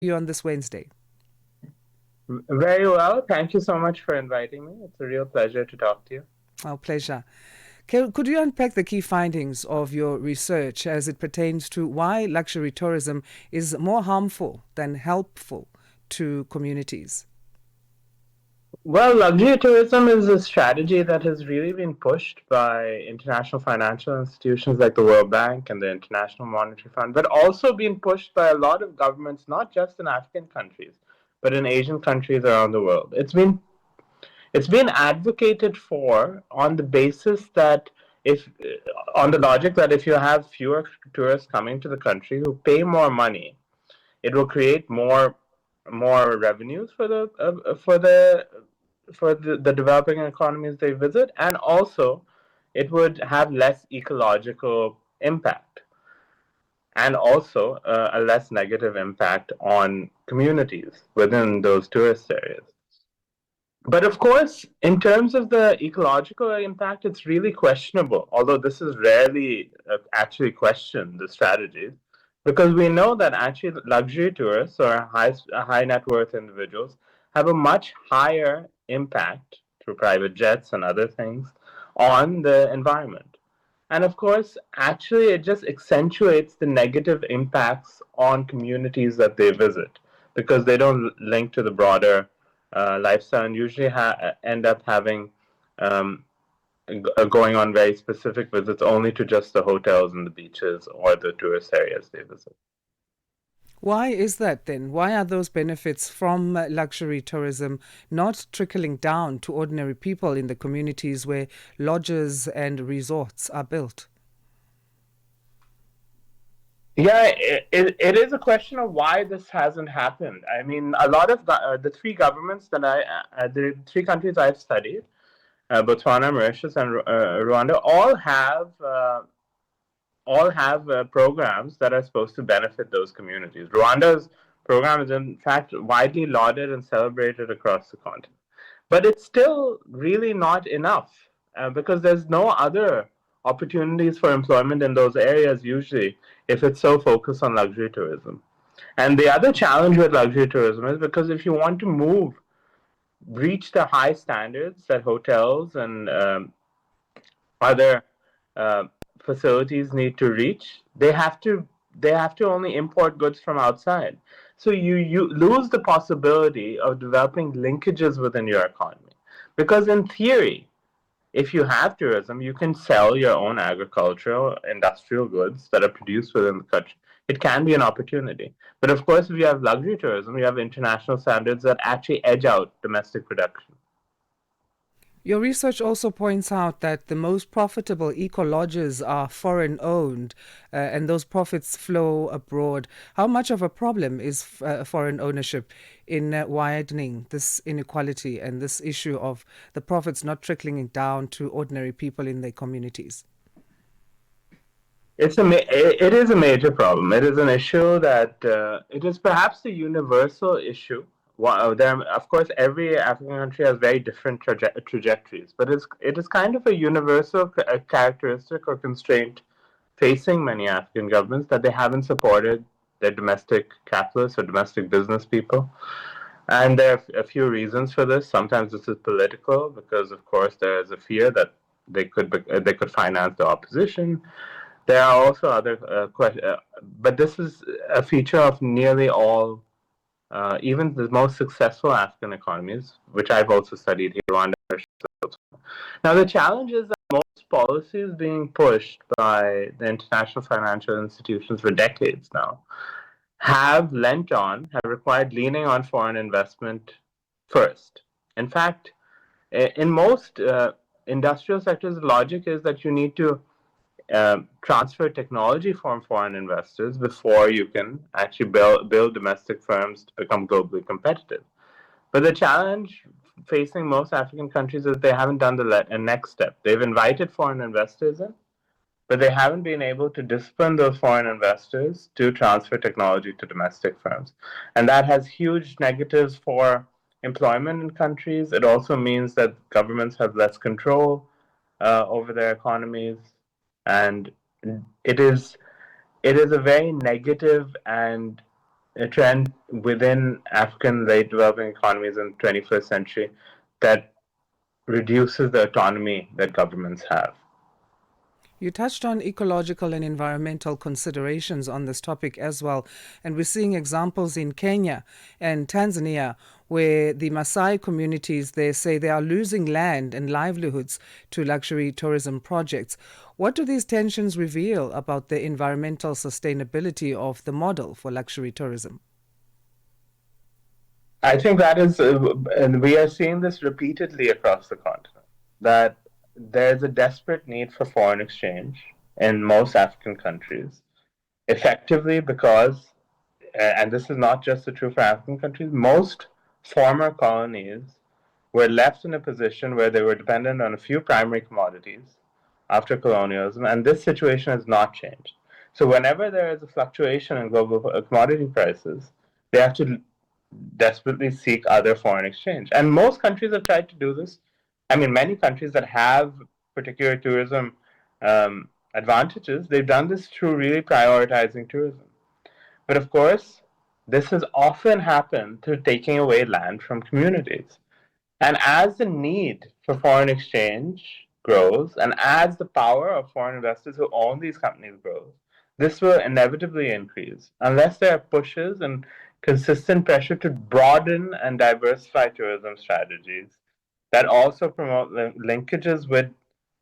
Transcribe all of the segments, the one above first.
you on this Wednesday? Very well. Thank you so much for inviting me. It's a real pleasure to talk to you. Our pleasure. Could you unpack the key findings of your research as it pertains to why luxury tourism is more harmful than helpful to communities? Well, luxury tourism is a strategy that has really been pushed by international financial institutions like the World Bank and the International Monetary Fund, but also been pushed by a lot of governments, not just in African countries, but in Asian countries around the world. It's been advocated for on the basis that if on the logic that if you have fewer tourists coming to the country who pay more money, it will create more revenues for the developing economies they visit, and also it would have less ecological impact, and also a less negative impact on communities within those tourist areas. But of course, in terms of the ecological impact, it's really questionable, although this is rarely actually questioned, the strategies, because we know that actually luxury tourists or high net worth individuals have a much higher impact through private jets and other things on the environment. And of course, actually, it just accentuates the negative impacts on communities that they visit because they don't link to the broader lifestyle and usually end up having um, going on very specific visits only to just the hotels and the beaches or the tourist areas they visit. Why is that then? Why are those benefits from luxury tourism not trickling down to ordinary people in the communities where lodges and resorts are built? Yeah, it is a question of why this hasn't happened. I mean, a lot of the three governments the three countries I've studied, Botswana, Mauritius, and Rwanda, all have programs that are supposed to benefit those communities. Rwanda's program is, in fact, widely lauded and celebrated across the continent. But it's still really not enough because there's no other opportunities for employment in those areas usually if it's so focused on luxury tourism. And the other challenge with luxury tourism is because if you want to reach the high standards that hotels and other uh, facilities need to reach, they have to only import goods from outside. So you lose the possibility of developing linkages within your economy. Because in theory, if you have tourism, you can sell your own agricultural, industrial goods that are produced within the country. It can be an opportunity. But of course, if you have luxury tourism, you have international standards that actually edge out domestic production. Your research also points out that the most profitable eco lodges are foreign owned and those profits flow abroad. How much of a problem is foreign ownership in widening this inequality and this issue of the profits not trickling down to ordinary people in their communities? It is a major problem. It is an issue that it is perhaps a universal issue. Of course, every African country has very different trajectories, but it is kind of a universal characteristic or constraint facing many African governments that they haven't supported their domestic capitalists or domestic business people. And there are a few reasons for this. Sometimes this is political because, of course, there is a fear that they could finance the opposition. There are also other questions, but this is a feature of nearly all, even the most successful African economies, which I've also studied here, Rwanda. Now, the challenge is that most policies being pushed by the international financial institutions for decades now have required leaning on foreign investment first. In fact, in most industrial sectors, the logic is that you need to transfer technology from foreign investors before you can actually build domestic firms to become globally competitive. But the challenge facing most African countries is they haven't done the next step. They've invited foreign investors in, but they haven't been able to discipline those foreign investors to transfer technology to domestic firms. And that has huge negatives for employment in countries. It also means that governments have less control over their economies, and it is it is a very negative and a trend within African late developing economies in the 21st century that reduces the autonomy that governments have. You touched on ecological and environmental considerations on this topic as well. And we're seeing examples in Kenya and Tanzania where the Maasai communities, they say they are losing land and livelihoods to luxury tourism projects. What do these tensions reveal about the environmental sustainability of the model for luxury tourism? I think that is, and we are seeing this repeatedly across the continent, that there's a desperate need for foreign exchange in most African countries, effectively because, and this is not just true for African countries, most former colonies were left in a position where they were dependent on a few primary commodities after colonialism, and this situation has not changed. So, whenever there is a fluctuation in global commodity prices, they have to desperately seek other foreign exchange. And most countries have tried to do this. I mean, many countries that have particular tourism advantages, they've done this through really prioritizing tourism. But of course, this has often happened through taking away land from communities. And as the need for foreign exchange grows, and as the power of foreign investors who own these companies grows, this will inevitably increase unless there are pushes and consistent pressure to broaden and diversify tourism strategies that also promote linkages with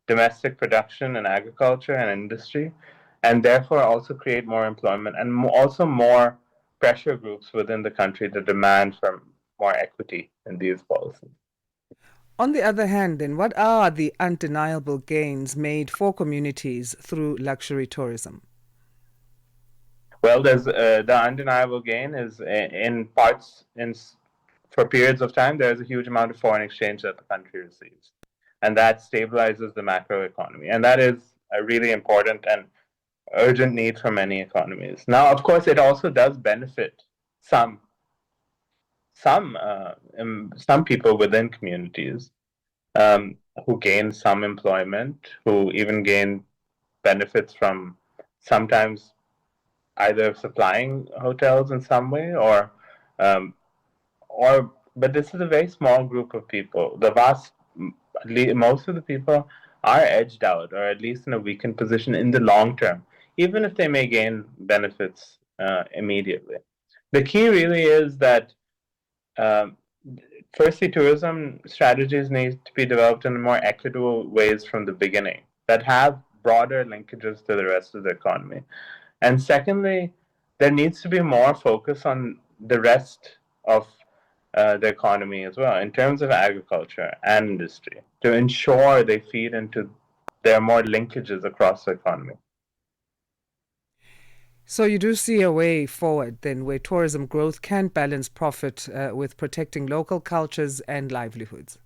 domestic production and agriculture and industry, and therefore also create more employment and also more pressure groups within the country to demand for more equity in these policies. On the other hand, then, what are the undeniable gains made for communities through luxury tourism? Well, there's the undeniable gain is in parts in for periods of time there's a huge amount of foreign exchange that the country receives, and that stabilizes the macro economy, and that is a really important and urgent need for many economies. Now, of course, it also does benefit some some people within communities who gain some employment, who even gain benefits from sometimes either supplying hotels in some way um, or but this is a very small group of people. The vast most of the people are edged out or at least in a weakened position in the long term, even if they may gain benefits immediately. The key really is that um, firstly, tourism strategies need to be developed in more equitable ways from the beginning that have broader linkages to the rest of the economy. And secondly, there needs to be more focus on the rest of the economy as well, in terms of agriculture and industry, to ensure they feed into there are more linkages across the economy. So you do see a way forward then where tourism growth can balance profit with protecting local cultures and livelihoods.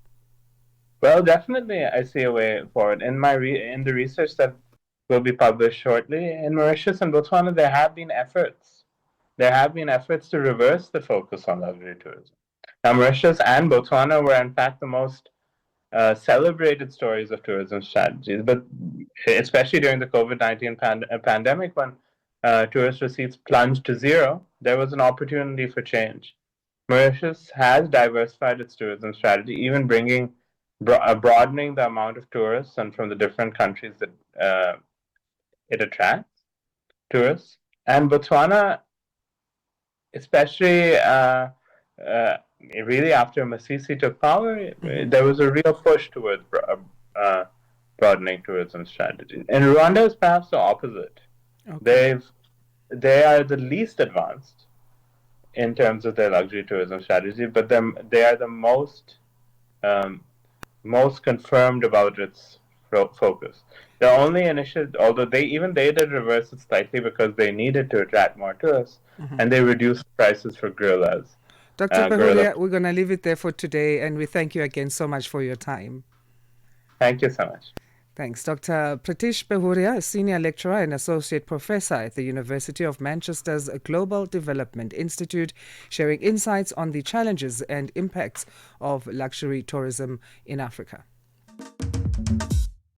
Well, definitely, I see a way forward. In the research that will be published shortly in Mauritius and Botswana, there have been efforts. There have been efforts to reverse the focus on luxury tourism. Now, Mauritius and Botswana were, in fact, the most celebrated stories of tourism strategies, but especially during the COVID-19 pandemic, when tourist receipts plunged to zero, there was an opportunity for change. Mauritius has diversified its tourism strategy, even broadening the amount of tourists and from the different countries that it attracts tourists. And Botswana, especially uh, really after Masisi took power, Hmm. there was a real push towards broadening tourism strategies. And Rwanda is perhaps the opposite. Okay. They've they are the least advanced in terms of their luxury tourism strategy, but they are the um, most confirmed about its focus. The only initiative, although they did reverse it slightly because they needed to attract more tourists, Hmm. and they reduced prices for gorillas. Dr. Gorilla. Behuria, we're going to leave it there for today, and we thank you again so much for your time. Thank you so much. Thanks. Dr. Pritish Behuria, a senior lecturer and associate professor at the University of Manchester's Global Development Institute, sharing insights on the challenges and impacts of luxury tourism in Africa.